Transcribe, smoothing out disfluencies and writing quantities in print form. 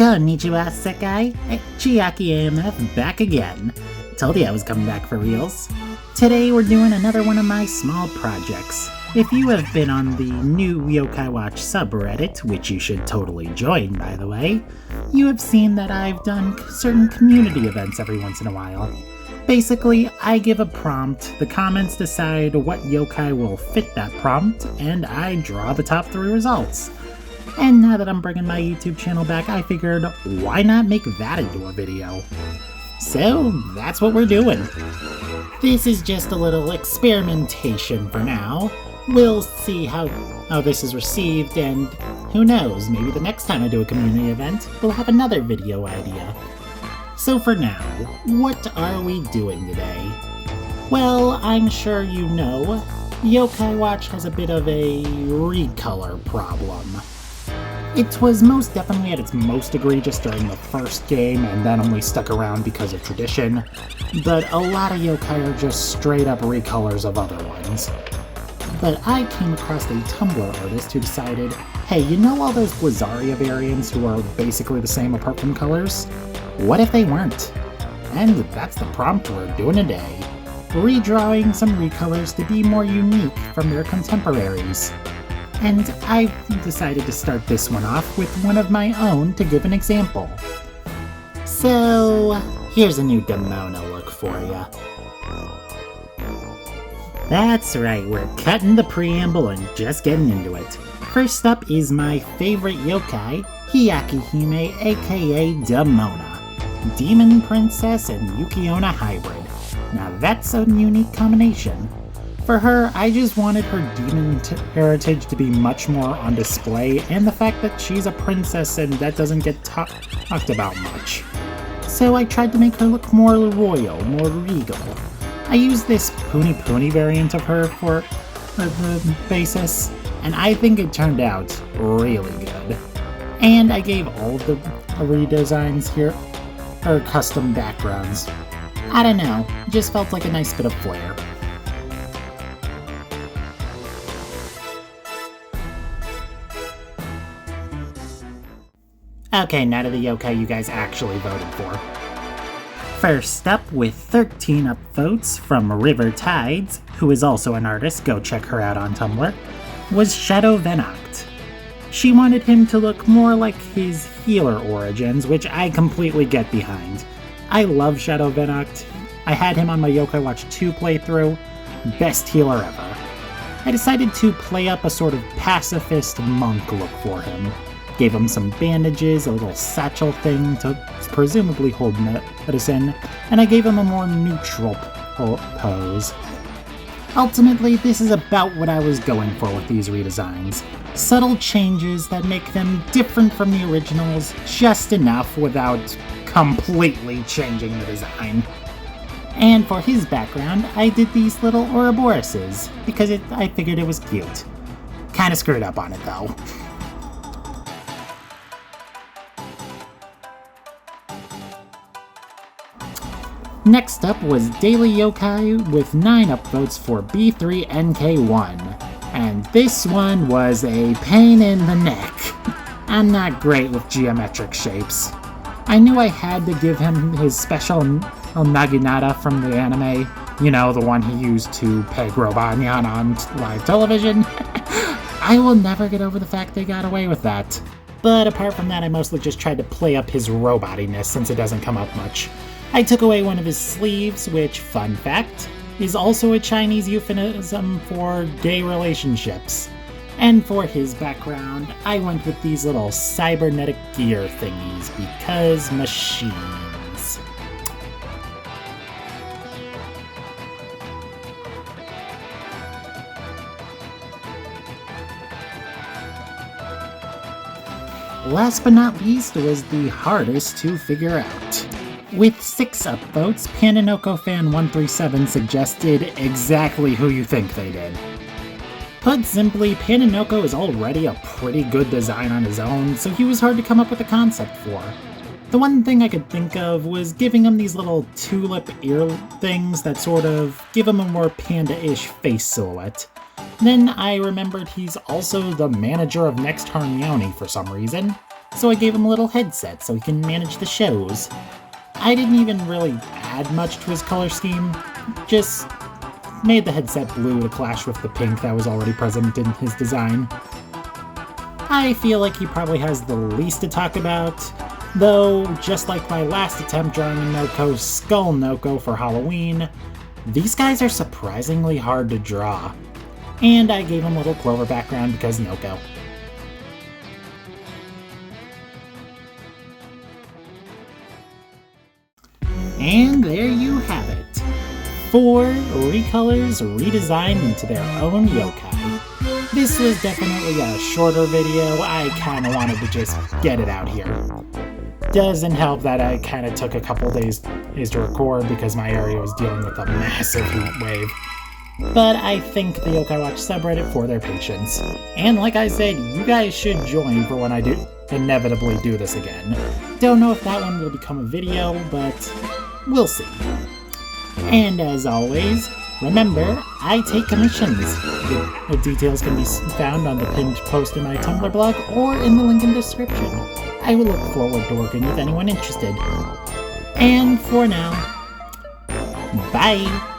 Konnichiwa, Sekai. Chiaki AMF back again. Told you I was coming back for reals. Today we're doing another one of my small projects. If you have been on the new Yokai Watch subreddit, which you should totally join by the way, you have seen that I've done certain community events every once in a while. Basically, I give a prompt, the comments decide what yokai will fit that prompt, and I draw the top 3 results. And now that I'm bringing my YouTube channel back, I figured, why not make that into a video? So, that's what we're doing. This is just a little experimentation for now. We'll see how this is received, and who knows, maybe the next time I do a community event, we'll have another video idea. So for now, what are we doing today? Well, I'm sure you know, Yokai Watch has a bit of a recolor problem. It was most definitely at its most egregious during the first game, and then only stuck around because of tradition, but a lot of yokai are just straight up recolors of other ones. But I came across a Tumblr artist who decided, hey, you know all those Blizzaria variants who are basically the same apart from colors? What if they weren't? And that's the prompt we're doing today. Redrawing some recolors to be more unique from their contemporaries. And I've decided to start this one off with one of my own to give an example. So, here's a new Damona look for ya. That's right, we're cutting the preamble and just getting into it. First up is my favorite yokai, Hyakihime aka Damona. Demon Princess and Yukiona hybrid. Now that's a unique combination. For her, I just wanted her demon heritage to be much more on display, and the fact that she's a princess and that doesn't get talked about much. So I tried to make her look more royal, more regal. I used this Puni variant of her for the basis, and I think it turned out really good. And I gave all of the redesigns here her custom backgrounds. I don't know, just felt like a nice bit of flair. Okay, now to the yokai you guys actually voted for. First up, with 13 upvotes from River Tides, who is also an artist, go check her out on Tumblr, was Shadow Veno. She wanted him to look more like his healer origins, which I completely get behind. I love Shadow Veno. I had him on my Yokai Watch 2 playthrough. Best healer ever. I decided to play up a sort of pacifist monk look for him. Gave him some bandages, a little satchel thing to presumably hold medicine, and I gave him a more neutral pose. Ultimately, this is about what I was going for with these redesigns. Subtle changes that make them different from the originals just enough without completely changing the design. And for his background, I did these little Ouroboroses, because I figured it was cute. Kinda screwed up on it though. Next up was Daily Yokai with 9 upvotes for B3NK1. And this one was a pain in the neck. I'm not great with geometric shapes. I knew I had to give him his special Naginata from the anime. You know, the one he used to peg Robotnian on live television. I will never get over the fact they got away with that. But apart from that, I mostly just tried to play up his robotiness since it doesn't come up much. I took away one of his sleeves, which, fun fact, is also a Chinese euphemism for gay relationships. And for his background, I went with these little cybernetic gear thingies, because machines. Last but not least was the hardest to figure out. With 6 upvotes, Panono fan 137 suggested exactly who you think they did. Put simply, Panono is already a pretty good design on his own, so he was hard to come up with a concept for. The one thing I could think of was giving him these little tulip ear things that sort of give him a more panda-ish face silhouette. Then I remembered he's also the manager of Next Harmony for some reason. so I gave him a little headset so he can manage the shows. I didn't even really add much to his color scheme, just made the headset blue to clash with the pink that was already present in his design. I feel like he probably has the least to talk about, though just like my last attempt drawing a Noko Skull Noko for Halloween, these guys are surprisingly hard to draw. And I gave him a little Clover background because Noko. And there you have it. 4 recolors redesigned into their own yokai. This was definitely a shorter video. I kinda wanted to just get it out here. Doesn't help that I kinda took a couple days to record because my area was dealing with a massive heat wave. But I thank the Yokai Watch subreddit for their patience. And like I said, you guys should join for when I do inevitably do this again. Don't know if that one will become a video, but we'll see. And as always, remember, I take commissions. The details can be found on the pinned post in my Tumblr blog or in the link in the description. I will look forward to working with anyone interested. And for now, bye!